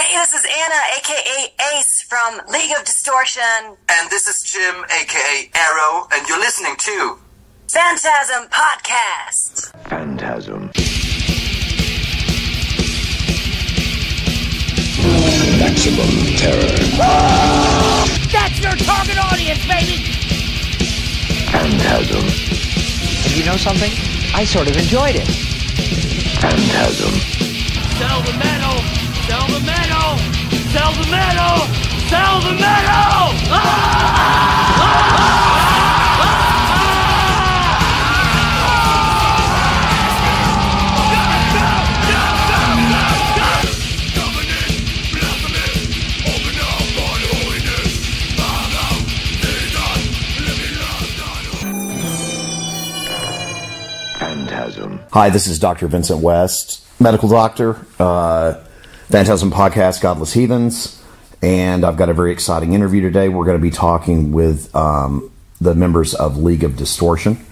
Hey, this is Anna, a.k.a. Ace from League of Distortion. And this is Jim, a.k.a. Arrow, and you're listening to FANTASM Podcast. Phantasm. Maximum terror. That's your target audience, baby! Phantasm. And you know something? I sort of enjoyed it. Phantasm. Sell the metal! Sell the metal! Sell the metal! Sell the metal! Phantasm. Hi, this is Dr. Vincent West, medical doctor, Phantasm Podcast, Godless Heathens, and I've got a very exciting interview today. We're going to be talking with the members of League of Distortion.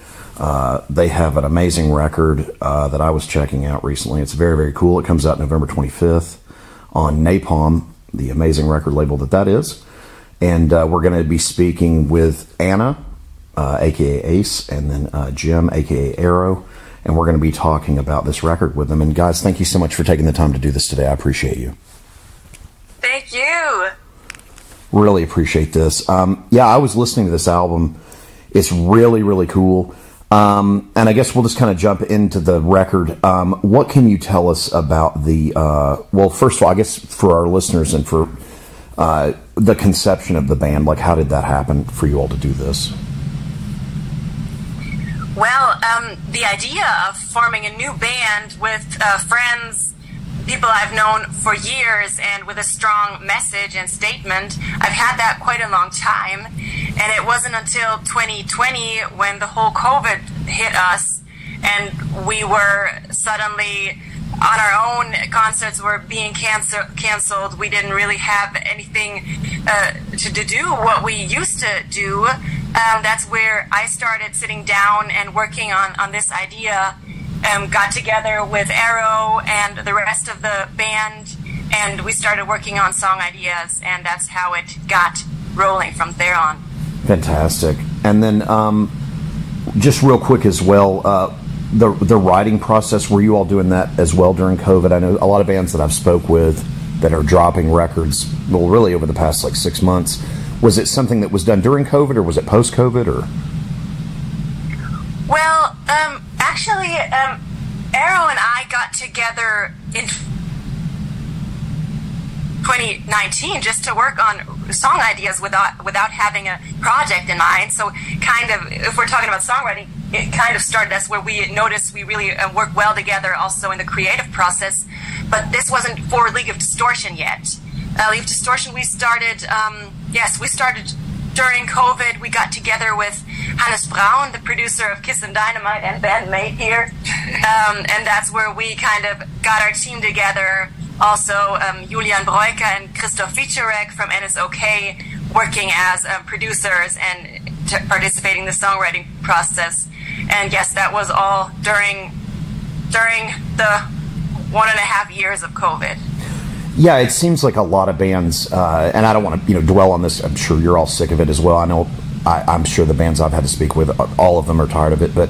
They have an amazing record that I was checking out recently. It's very, very cool. It comes out November 25th on Napalm, the amazing record label that is. And we're going to be speaking with Anna, a.k.a. Ace, and then Jim, a.k.a. Arrow. And we're going to be talking about this record with them. And guys, thank you so much for taking the time to do this today. I appreciate you. Thank you. Really appreciate this. Yeah, I was listening to this album. It's really, really cool. And I guess we'll just kind of jump into the record. What can you tell us about the, well, first of all, I guess for our listeners and for the conception of the band, like how did that happen for you all to do this? Well, the idea of forming a new band with friends, people I've known for years, and with a strong message and statement, I've had that quite a long time. And it wasn't until 2020 when the whole COVID hit us and we were suddenly on our own, concerts were being canceled. We didn't really have anything to do what we used to do. That's where I started sitting down and working on this idea. Got together with Arrow and the rest of the band, and we started working on song ideas, and that's how it got rolling from there on. Fantastic. And then just real quick as well, the writing process, were you all doing that as well during COVID? I know a lot of bands that I've spoke with that are dropping records, well, really over the past like 6 months. Was it something that was done during COVID, or was it post-COVID, or? Well, actually, Arrow and I got together in 2019 just to work on song ideas without having a project in mind. So kind of, if we're talking about songwriting, it kind of started us where we noticed we really work well together also in the creative process. But this wasn't for League of Distortion yet. League of Distortion, we started, we started during COVID. We got together with Hannes Braun, the producer of Kiss and Dynamite and bandmate here. And that's where we kind of got our team together. Also, Julian Breuker and Christoph Wiczorek from NSOK working as producers and participating in the songwriting process. And yes, that was all during the 1.5 years of COVID. Yeah, it seems like a lot of bands, and I don't want to dwell on this. I'm sure you're all sick of it as well. I know I'm sure the bands I've had to speak with, all of them are tired of it. But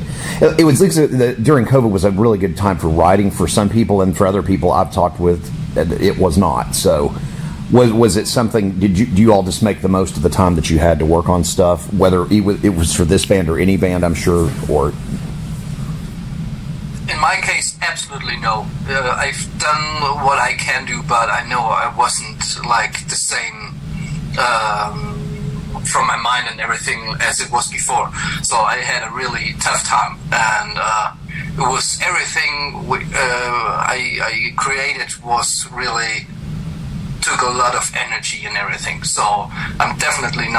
it was during COVID was a really good time for writing for some people, and for other people I've talked with, it was not. So was it something? Do you all just make the most of the time that you had to work on stuff, whether it was for this band or any band, I'm sure, or? In my case, absolutely no. I've done what I can do, but I know I wasn't like the same from my mind and everything as it was before. So I had a really tough time, and it was everything I created was really took a lot of energy and everything. So I'm definitely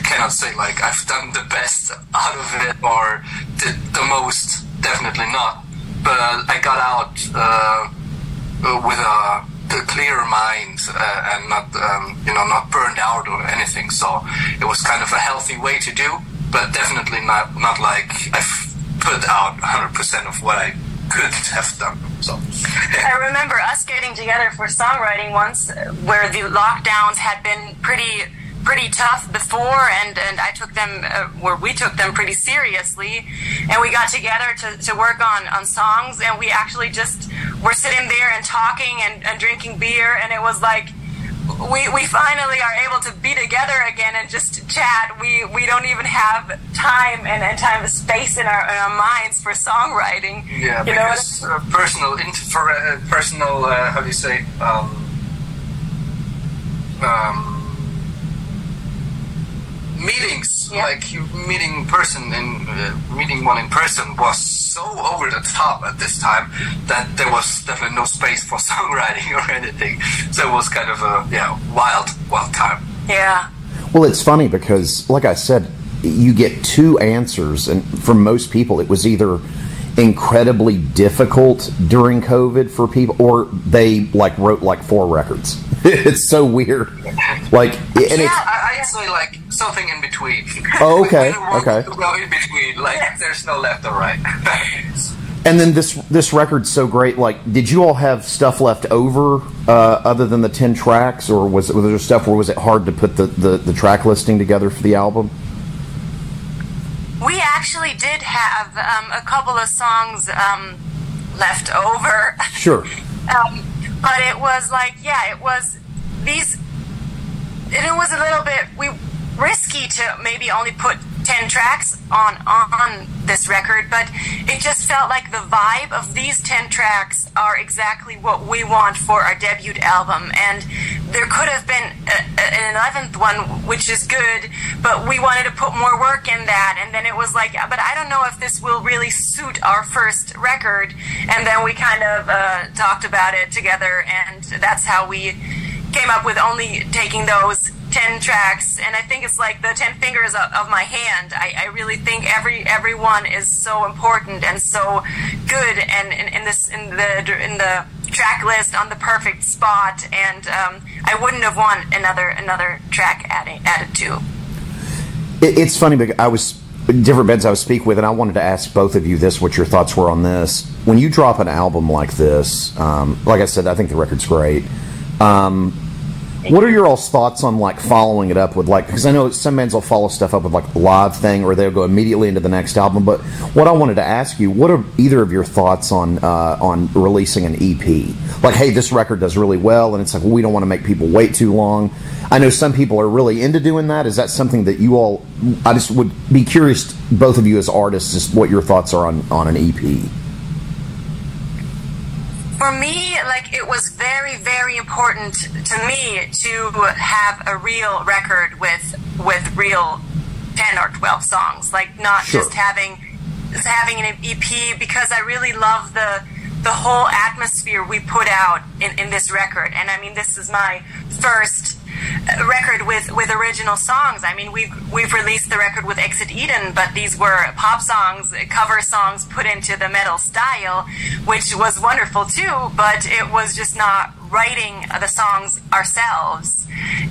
cannot say like I've done the best out of it or did the most. Definitely not. But I got out with a clear mind and not burned out or anything. So it was kind of a healthy way to do, but definitely not like I've put out 100% of what I could have done. So I remember us getting together for songwriting once, where the lockdowns had been pretty tough before, and I took them, we took them pretty seriously, and we got together to work on songs, and we actually just were sitting there and talking and drinking beer, and it was like, we finally are able to be together again and just chat. We don't even have time and time and space in our minds for songwriting. Yeah, because personal, how do you say, meetings, like you meeting one in person was so over the top at this time that there was definitely no space for songwriting or anything. So it was kind of a wild time. Yeah. Well, it's funny because, like I said, you get two answers, and for most people, it was either incredibly difficult during COVID for people, or they wrote 4 records. It's so weird. I'd say something in between. Oh, okay. Okay. In between, there's no left or right. And then this record's so great. Did you all have stuff left over other than the 10 tracks, or was there stuff where was it hard to put the track listing together for the album? We actually did have a couple of songs left over. Sure. But it was it was these. It was a little bit risky to maybe only put 10 tracks on this record, but it just felt like the vibe of these 10 tracks are exactly what we want for our debut album, and there could have been an 11th one, which is good, but we wanted to put more work in that, and then it was but I don't know if this will really suit our first record, and then we kind of talked about it together, and that's how we came up with only taking those 10 tracks, and I think it's like the 10 fingers of my hand. I really think everyone is so important and so good, and in the track list on the perfect spot, and I wouldn't have wanted another track added to. It's funny because different bands I was speaking with, and I wanted to ask both of you this, what your thoughts were on this. When you drop an album like this, like I said, I think the record's great. What are your all's thoughts on following it up with because I know some bands will follow stuff up with a live thing, or they'll go immediately into the next album. But what I wanted to ask you, what are either of your thoughts on releasing an EP? Hey, this record does really well, and it's we don't want to make people wait too long. I know some people are really into doing that. Is that something that you all? I just would be curious, both of you as artists, just what your thoughts are on an EP. For me, it was very, very important to me to have a real record with real 10 or 12 songs, not Sure. just having an EP, because I really love the whole atmosphere we put out in this record. And I mean, this is my first record with original songs. I mean, we've released the record with Exit Eden, but these were pop songs, cover songs put into the metal style, which was wonderful too, but it was just not writing the songs ourselves.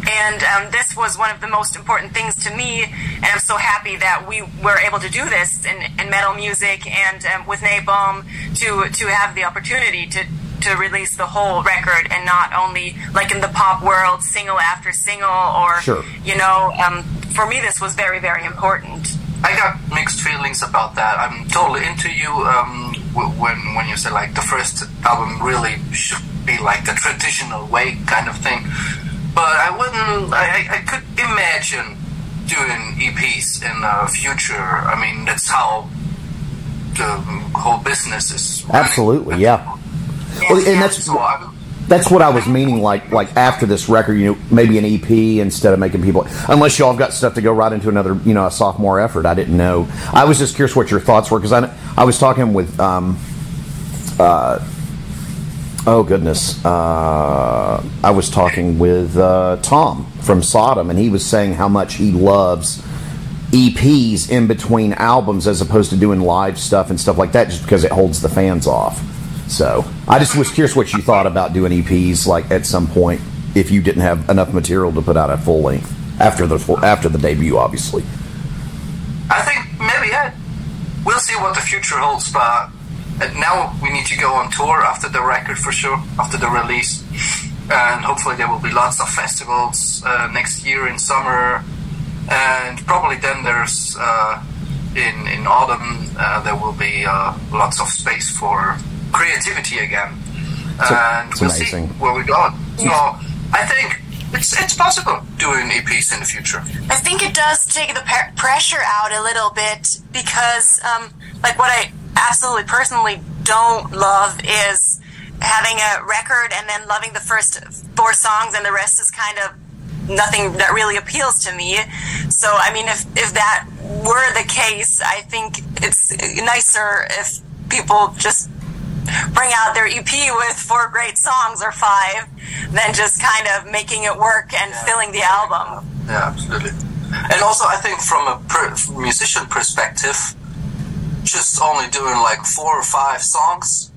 And this was one of the most important things to me, and I'm so happy that we were able to do this in metal music and with Napalm to have the opportunity to release the whole record, and not only in the pop world, single after single, or Sure. For me this was very, very important. I got mixed feelings about that. I'm totally into you when you said the first album really should be the traditional way kind of thing, but I could imagine doing EPs in the future. I mean, that's how the whole business is running. Absolutely, yeah. Well, and that's what I was meaning. After this record, maybe an EP instead of making people. Unless y'all have got stuff to go right into another, a sophomore effort. I didn't know. I was just curious what your thoughts were, because I was talking with. Oh goodness! I was talking with Tom from Sodom, and he was saying how much he loves EPs in between albums as opposed to doing live stuff and stuff like that, just because it holds the fans off. So I just was curious what you thought about doing EPs at some point if you didn't have enough material to put out at full length after the debut, obviously. I think maybe we'll see what the future holds, but now we need to go on tour after the record for sure, after the release. And hopefully there will be lots of festivals next year in summer. And probably then there's, in autumn, there will be lots of space for creativity again. And we'll see where we go. So I think it's possible doing EPs in the future. I think it does take the pressure out a little bit because, like, what I absolutely personally don't love is having a record and then loving the first 4 songs and the rest is kind of nothing that really appeals to me. So, I mean, if that were the case, I think it's nicer if people just bring out their EP with 4 great songs or 5 than just kind of making it work and filling the album. Yeah, absolutely. And also, I think from a musician perspective, just only doing like 4 or 5 songs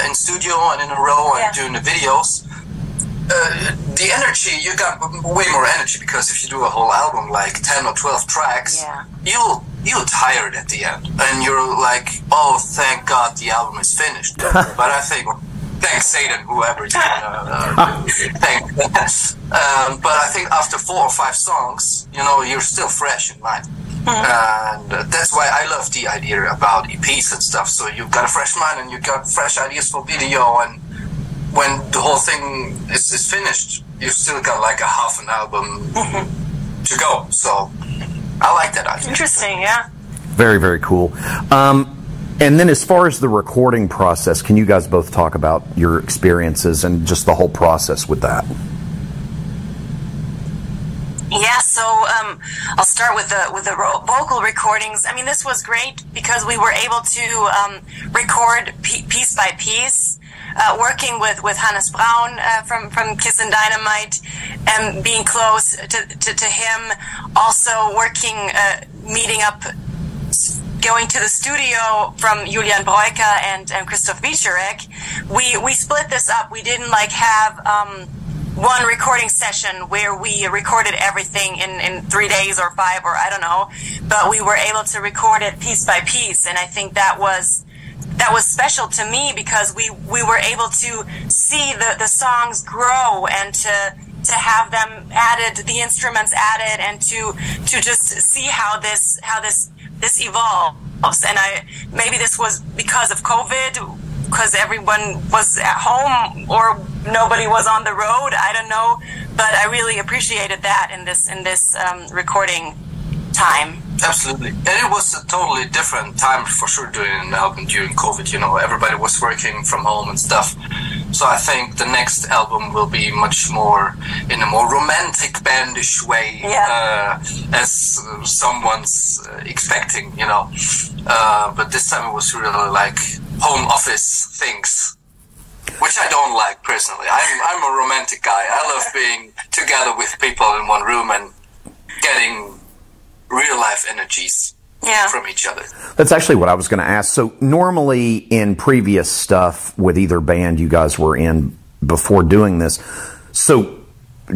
in studio and in a row and doing the videos, the energy, you got way more energy, because if you do a whole album, like 10 or 12 tracks, you're tired at the end. And you're like, oh, thank God the album is finished. But I think, thanks Satan, whoever you want to thank. But I think after 4 or 5 songs, you know, you're still fresh in mind. And that's why I love the idea about EPs and stuff. So you've got a fresh mind and you've got fresh ideas for video, and when the whole thing is finished, you've still got like a half an album to go. So I like that idea. Interesting, yeah. Very, very cool. And then as far as the recording process, can you guys both talk about your experiences and just the whole process with that? Yeah, so I'll start with the vocal recordings. I mean, this was great because we were able to record piece by piece, working with Hannes Braun from Kiss and Dynamite, and being close to him. Also working, meeting up, going to the studio from Julian Breuker and Christoph Wieczorek. We split this up. We didn't like have one recording session where we recorded everything in 3 days or 5 or I don't know, but we were able to record it piece by piece, and I think that was special to me because we were able to see the songs grow and to have them added, the instruments added, and to just see how this evolves. And maybe this was because of COVID, because everyone was at home or nobody was on the road. I don't know, but I really appreciated that in this recording time. Absolutely. And it was a totally different time for sure doing an album during COVID. You know, everybody was working from home and stuff. So I think the next album will be much more in a more romantic bandish way, as someone's expecting, you know. But this time it was really like home office things, which I don't like personally. I'm a romantic guy. I love being together with people in one room and getting real life energies from each other. That's actually what I was going to ask. So normally in previous stuff with either band you guys were in before doing this, so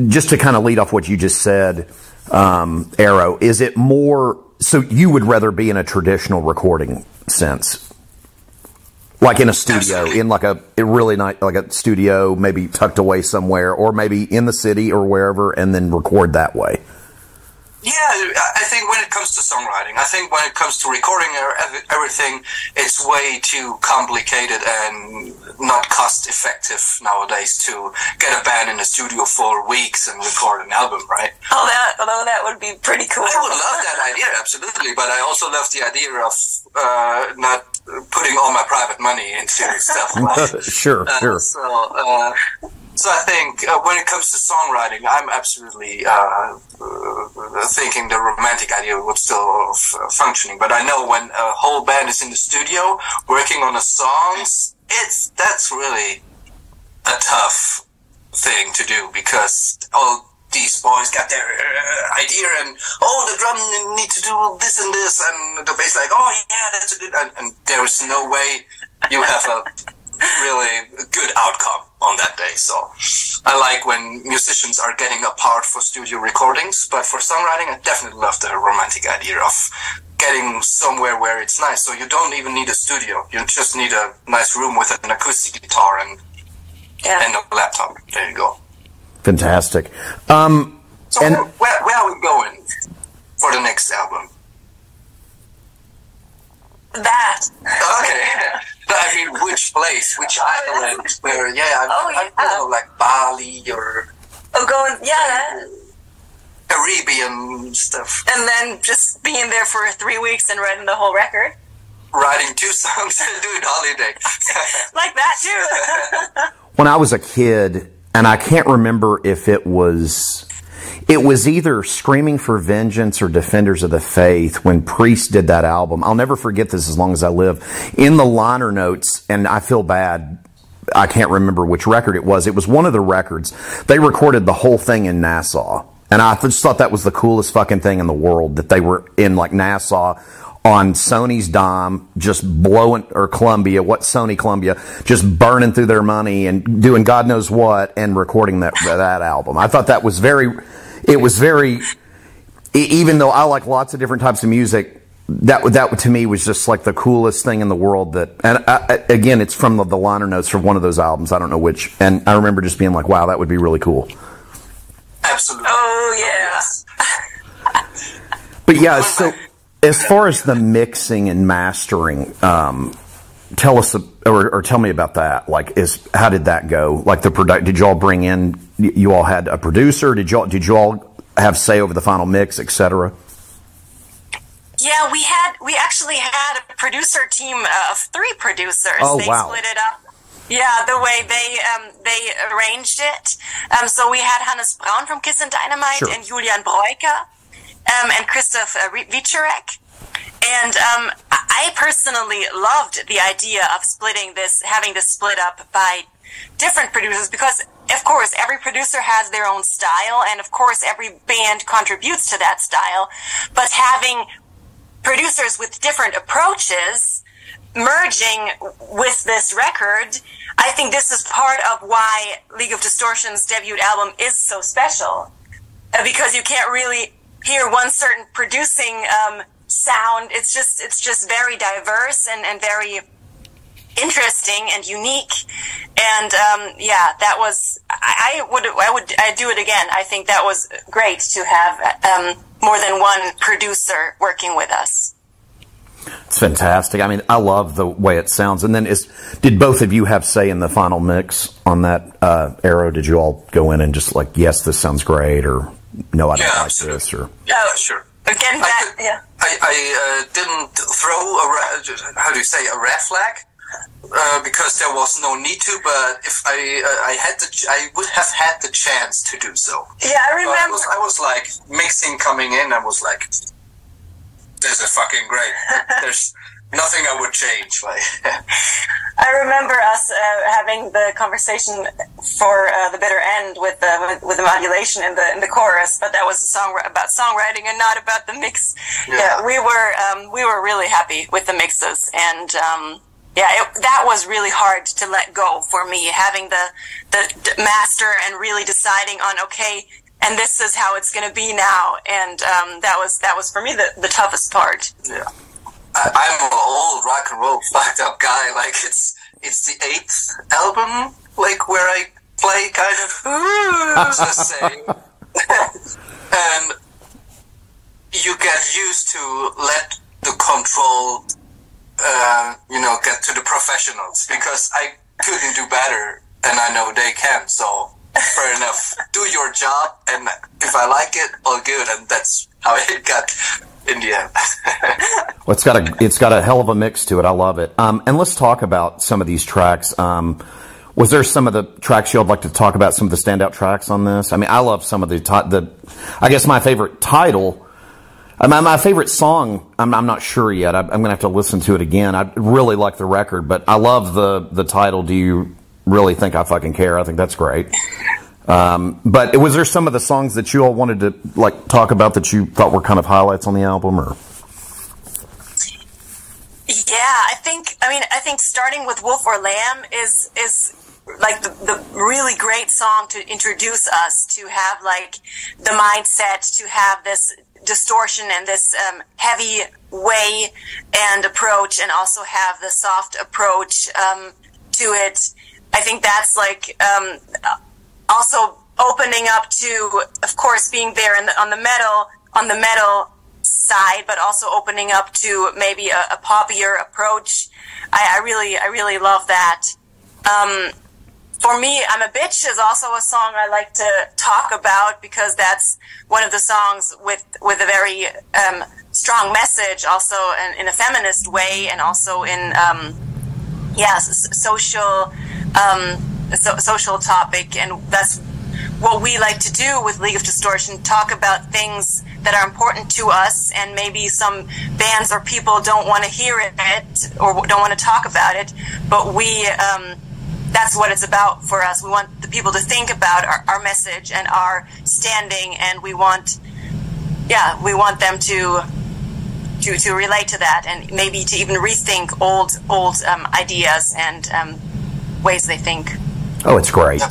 just to kind of lead off what you just said, Arrow, is it more, so you would rather be in a traditional recording sense? Like in a studio, in like a really nice, like a studio, maybe tucked away somewhere, or maybe in the city or wherever, and then record that way? Yeah, I think when it comes to songwriting, I think when it comes to recording everything, it's way too complicated and not cost effective nowadays to get a band in the studio for weeks and record an album, right? Although that would be pretty cool. I would love that idea, absolutely, but I also love the idea of not putting all my private money into stuff. Right? Sure. So I think when it comes to songwriting, I'm absolutely thinking the romantic idea would still functioning. But I know when a whole band is in the studio working on the songs, that's really a tough thing to do, because all these boys got their idea and, the drum need to do this and this, and the bass like, oh yeah, that's a good, and there is no way you have a really good outcome on that day. So I like when musicians are getting apart for studio recordings, but for songwriting I definitely love the romantic idea of getting somewhere where it's nice. So you don't even need a studio. You just need a nice room with an acoustic guitar and a laptop. There you go. Fantastic. So where are we going for the next album? That. Okay. I mean, which place, which island, where, I don't know, like Bali or... Caribbean stuff. And then just being there for 3 weeks and writing the whole record. Writing 2 songs and doing holiday. Like that, too. When I was a kid, and I can't remember if it was either Screaming for Vengeance or Defenders of the Faith when Priest did that album. I'll never forget this as long as I live. In the liner notes, and I feel bad, I can't remember which record it was. It was one of the records. They recorded the whole thing in Nassau. And I just thought that was the coolest fucking thing in the world, that they were in like Nassau on Sony's dime, just blowing, or Columbia, Columbia, just burning through their money and doing God knows what and recording that album. I thought that was very, even though I like lots of different types of music, that to me was just like the coolest thing in the world. Again, it's from the liner notes from one of those albums. I don't know which. And I remember just being like, wow, that would be really cool. Absolutely. Oh, yeah. But yeah, so as far as the mixing and mastering, tell us, or tell me about that. Like, how did that go? Like did y'all bring in, you all had a producer? Did y'all have say over the final mix, etc.? Yeah, we actually had a producer team of 3 producers. Oh, they wow. split it up. Yeah, the way they arranged it. So we had Hannes Braun from Kiss and Dynamite, Sure. and Julian Breuker, and Christoph Wiczorek. And I personally loved the idea of having this split up by different producers, because of course every producer has their own style, and of course every band contributes to that style, but having producers with different approaches merging with this record, I think this is part of why League of Distortion's debut album is so special, because you can't really hear one certain producing sound. It's just very diverse and very interesting and unique. And that was, I'd do it again. I think that was great to have more than one producer working with us. It's fantastic. I mean, I love the way it sounds. And then did both of you have say in the final mix on that era? Did you all go in and just like, yes, this sounds great, or no, I don't like this, or? Yeah, sure. Again, I didn't throw a red flag because there was no need to. But if I would have had the chance to do so. Yeah, I remember. I was like mixing coming in. I was like, this is fucking great. There's nothing I would change. I remember us having the conversation for the bitter end with the modulation in the chorus, but that was a song about songwriting and not about the mix. Yeah, we were really happy with the mixes, and that was really hard to let go for me, having the master and really deciding on, okay, and this is how it's going to be now, and that was for me the toughest part. Yeah. I'm an old rock and roll fucked up guy. Like it's the 8th album, like where I play kind of. Just saying. And you get used to let the control, get to the professionals, because I couldn't do better, and I know they can. So fair enough. Do your job, and if I like it, all good, and that's how it got. In the end. Well, it's got a hell of a mix to it. I love it. And let's talk about some of these tracks. Was there some of the tracks you'd like to talk about? Some of the standout tracks on this? I mean, I love some of I guess my favorite title. My favorite song. I'm not sure yet. I'm going to have to listen to it again. I really like the record, but I love the title. Do you really think I fucking care? I think that's great. But was there some of the songs that you all wanted to like talk about that you thought were kind of highlights on the album, or? Yeah, I think starting with Wolf or Lamb is like the really great song to introduce us, to have like the mindset, to have this distortion and this heavy way and approach, and also have the soft approach to it. I think that's like also opening up to, of course, being there on the metal side, but also opening up to maybe a poppier approach. I really love that. For me, I'm a Bitch is also a song I like to talk about, because that's one of the songs with a very strong message, also in a feminist way, and also in social topic. And that's what we like to do with League of Distortion, talk about things that are important to us, and maybe some bands or people don't want to hear it or don't want to talk about it, but that's what it's about for us. We want the people to think about our message and our standing, and we want them to relate to that, and maybe to even rethink old ideas and ways they think. Oh, it's great.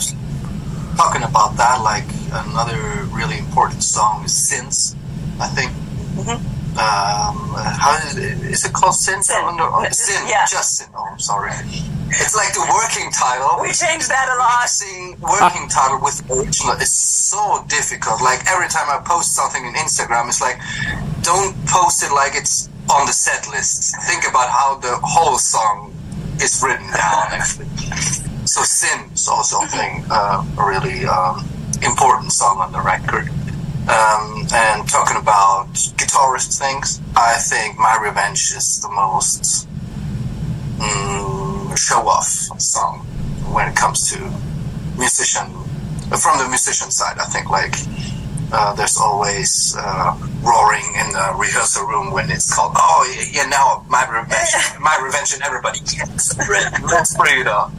Talking about that, like another really important song is Sins, I think. How is it called? Sin? Sin. Sin. Yeah. Just Sin. Oh, I'm sorry. It's like the working title. We changed that a lot. Mixing working title with original is so difficult. Like every time I post something on Instagram, it's like, don't post it like it's on the set list. Think about how the whole song is written down, actually. So Sin is also a really important song on the record. And talking about guitarist things, I think My Revenge is the most show-off song when it comes to from the musician side. I think there's always roaring in the rehearsal room when it's called, now My Revenge, and everybody, yes, let's bring it up.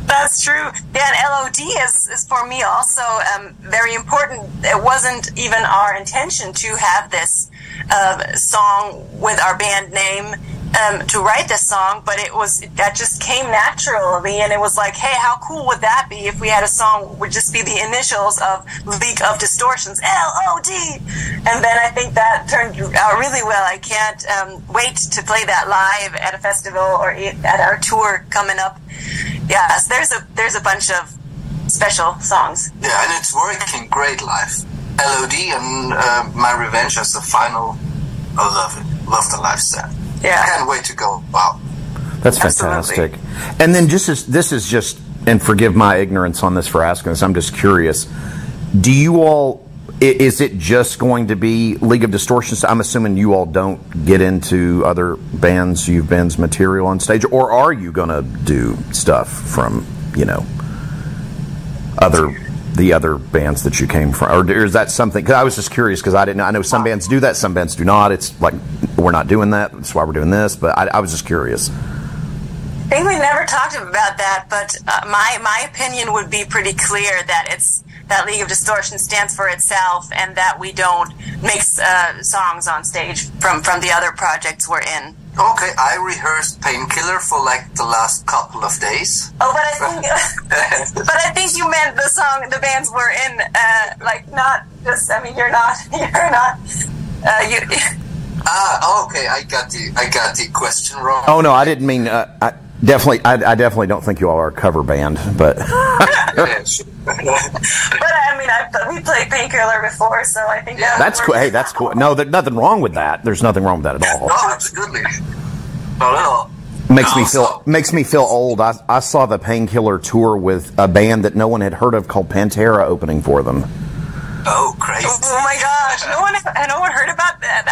That's true. Yeah, and LOD is for me also very important. It wasn't even our intention to have this song with our band name, to write this song, but that just came naturally, and it was like, hey, how cool would that be if we had a song would just be the initials of League of Distortions, LOD, and then I think that turned out really well. I can't wait to play that live at a festival or at our tour coming up. Yeah, so there's a bunch of special songs. Yeah, and it's working great live. LOD and My Revenge as the final. I love it. Love the live set. Yeah. Can't wait to go. Wow. That's fantastic. Absolutely. And then this is just, and forgive my ignorance on this for asking this, I'm just curious. Do you all, is it just going to be League of Distortion? I'm assuming you all don't get into other bands, you've been's material on stage, or are you going to do stuff from, the other bands that you came from? Or is that something, because I was just curious, because I didn't know. I know some bands do that, some bands do not. It's like, we're not doing that, that's why we're doing this, but I was just curious. I think we never talked about that, but my opinion would be pretty clear that League of Distortion stands for itself, and that we don't mix songs on stage from the other projects we're in. Okay, I rehearsed Painkiller for like the last couple of days. Oh, but I think you meant the song the bands were in, not just. I mean, you're not. Okay, I got the question wrong. Oh no, I didn't mean. I definitely don't think you all are a cover band, but. Yeah, sure. But I mean, we played Painkiller before, so I think that's cool. Hey, that's cool. No, there's nothing wrong with that. There's nothing wrong with that at all. No, absolutely. Not at all. Makes me feel old. I saw the Painkiller tour with a band that no one had heard of called Pantera opening for them. Oh, crazy! Oh my gosh! No one heard about that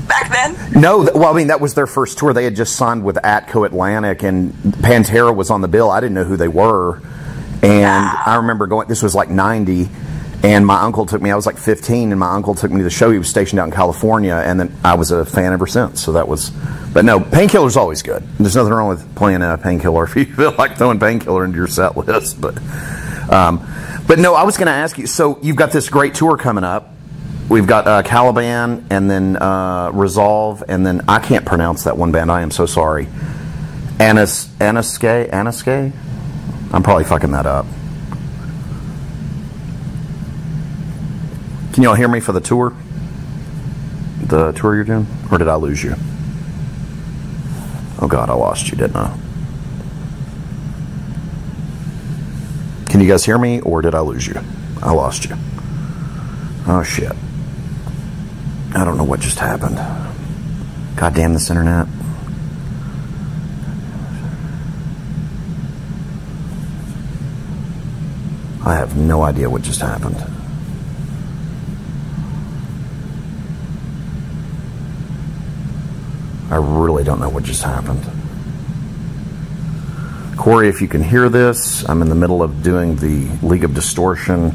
back then. No, well, I mean that was their first tour. They had just signed with Atco Atlantic, and Pantera was on the bill. I didn't know who they were, and I remember going. This was like '90, and my uncle took me. I was like 15, and my uncle took me to the show. He was stationed out in California, and then I was a fan ever since. So that was. But no, Painkiller's always good. There's nothing wrong with playing a Painkiller if you feel like throwing Painkiller into your set list, but. But no, I was going to ask you, so you've got this great tour coming up. We've got Caliban, and then Resolve, and then I can't pronounce that one band. I am so sorry. Anaske? I'm probably fucking that up. Can you all hear me for the tour? the tour you're doing? Or did I lose you? Oh God, I lost you, didn't I? Can you guys hear me, or did I lose you? I lost you. Oh shit. I don't know what just happened. God damn this internet. I have no idea what just happened. I really don't know what just happened. Corey, if you can hear this, I'm in the middle of doing the League of Distortion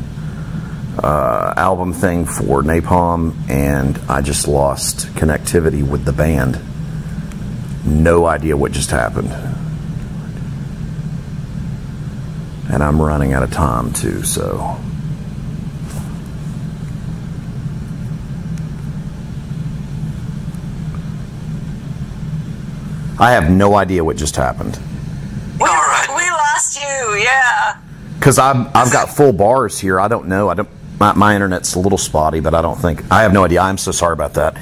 album thing for Napalm, and I just lost connectivity with the band. No idea what just happened. And I'm running out of time too, so... I have no idea what just happened. We lost you, yeah. Because I've got full bars here. I don't know. My internet's a little spotty, but I don't think... I have no idea. I'm so sorry about that.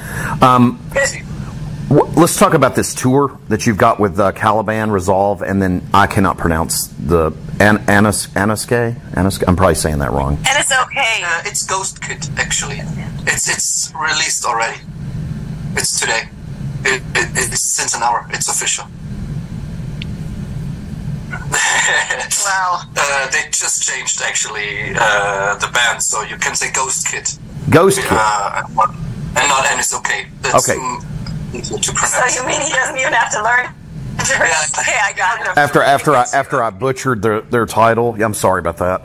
Let's talk about this tour that you've got with Caliban, Resolve, and then I cannot pronounce the... Anaske? I'm probably saying that wrong. And it's okay. It's Ghost Kid, actually. It's released already. It's today. It's since an hour. It's official. Wow. They just changed, actually, the band, so you can say Ghost Kid. Ghost Kid. And not NSOK. That's okay. To pronounce. So you mean he doesn't even have to learn? Yeah. Okay, I got it. After I butchered their title. Yeah, I'm sorry about that.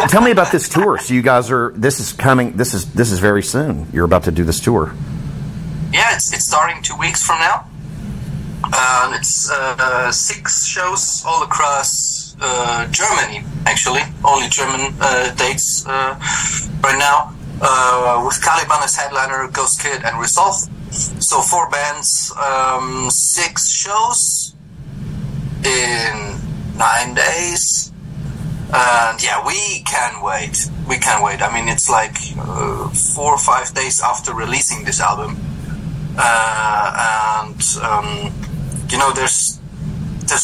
Tell me about this tour. So you guys are... This is coming... This is very soon. You're about to do this tour. Yeah, it's starting 2 weeks from now. It's 6 shows all across Germany, actually. Only German dates right now. With Caliban as headliner, Ghost Kid, and Resolve. So 4 bands, 6 shows in 9 days. And yeah, we can wait. We can wait. I mean, it's like 4 or 5 days after releasing this album. You know, there's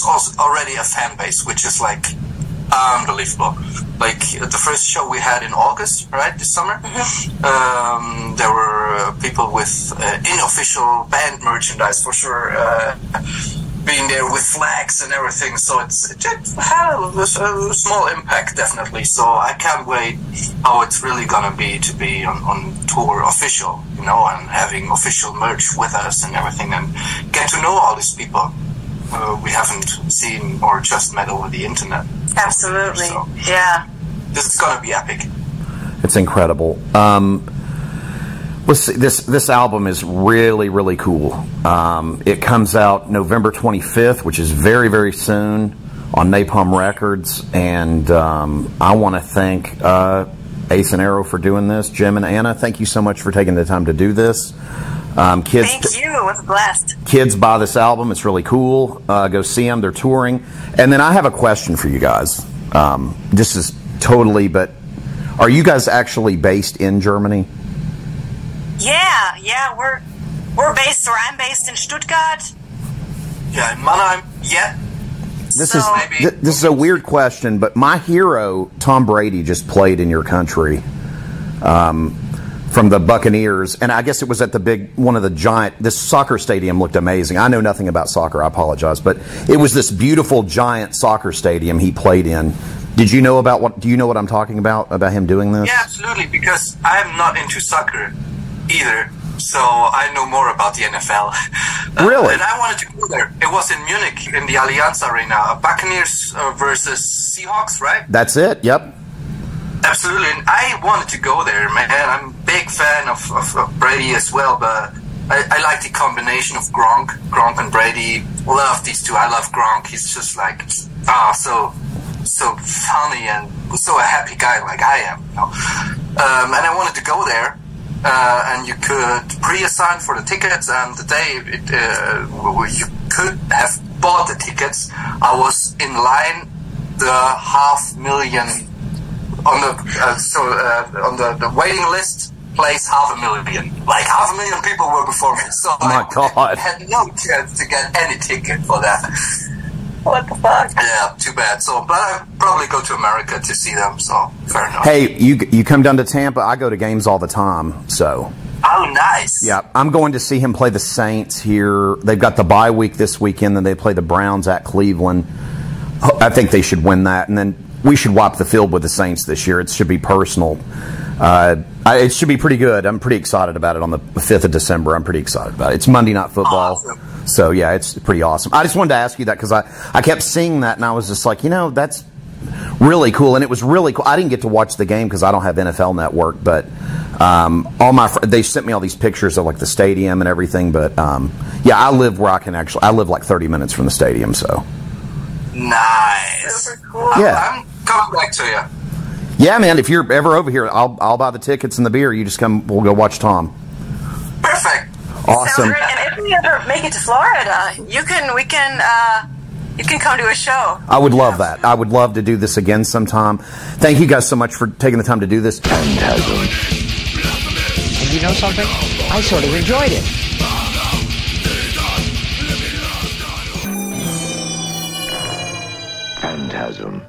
also already a fan base, which is like unbelievable. Like the first show we had in August, right, this summer, there were people with unofficial band merchandise for sure, being there with flags and everything. So it had a small impact, definitely. So I can't wait how it's really gonna be to be on tour official, you know, and having official merch with us and everything, and get to know all these people we haven't seen or just met over the internet. Absolutely. So, yeah. This is gonna be epic. It's incredible. Let's see, this album is really, really cool. It comes out November 25th, which is very, very soon on Napalm Records, and I want to thank Ace and Arrow for doing this. Jim and Anna, thank you so much for taking the time to do this. Kids, thank you. It was a blast. Kids, buy this album. It's really cool. Go see them. They're touring. And then I have a question for you guys. This is totally, but are you guys actually based in Germany? Yeah, we're based, or I'm based in Stuttgart. Yeah, in Mannheim. Yeah. This is a weird question, but my hero Tom Brady just played in your country, from the Buccaneers, and I guess it was at this soccer stadium looked amazing. I know nothing about soccer, I apologize, but it was this beautiful giant soccer stadium he played in. Do you know what I'm talking about him doing this? Yeah, absolutely, because I'm not into soccer either, so I know more about the NFL. Really? And I wanted to go there. It was in Munich, in the Allianz Arena. Buccaneers versus Seahawks, right? That's it, yep. Absolutely, and I wanted to go there, man. I'm a big fan of Brady as well, but I like the combination of Gronk and Brady. Love these two. I love Gronk. He's just like, so funny and so a happy guy like I am, you know? And I wanted to go there, and you could pre-assign for the tickets, and the day you could have bought the tickets, I was in line the 500,000 on the waiting list place 500,000. Like 500,000 people were before me, so My God. I had no chance to get any ticket for that. What the fuck? Yeah, too bad. So, but I'll probably go to America to see them. So fair enough. Hey, you come down to Tampa? I go to games all the time. So. Oh, nice. Yeah, I'm going to see him play the Saints here. They've got the bye week this weekend, then they play the Browns at Cleveland. I think they should win that, and then we should wipe the field with the Saints this year. It should be personal. It should be pretty good. I'm pretty excited about it on the 5th of December. I'm pretty excited about it. It's Monday Night Football. Awesome. So, yeah, it's pretty awesome. I just wanted to ask you that because I kept seeing that, and I was just like, that's really cool. And it was really cool. I didn't get to watch the game because I don't have NFL Network, but they sent me all these pictures of, like, the stadium and everything. But, yeah, I live where I live like 30 minutes from the stadium, so. Nice. Super cool. Yeah. I'm coming back to you. Yeah, man, if you're ever over here, I'll buy the tickets and the beer. You just come, we'll go watch Tom. Perfect. Awesome. Sounds great. And if we ever make it to Florida, you can come to a show. I would love that. I would love to do this again sometime. Thank you guys so much for taking the time to do this. Phantasm. And you know something? I sort of enjoyed it. Phantasm.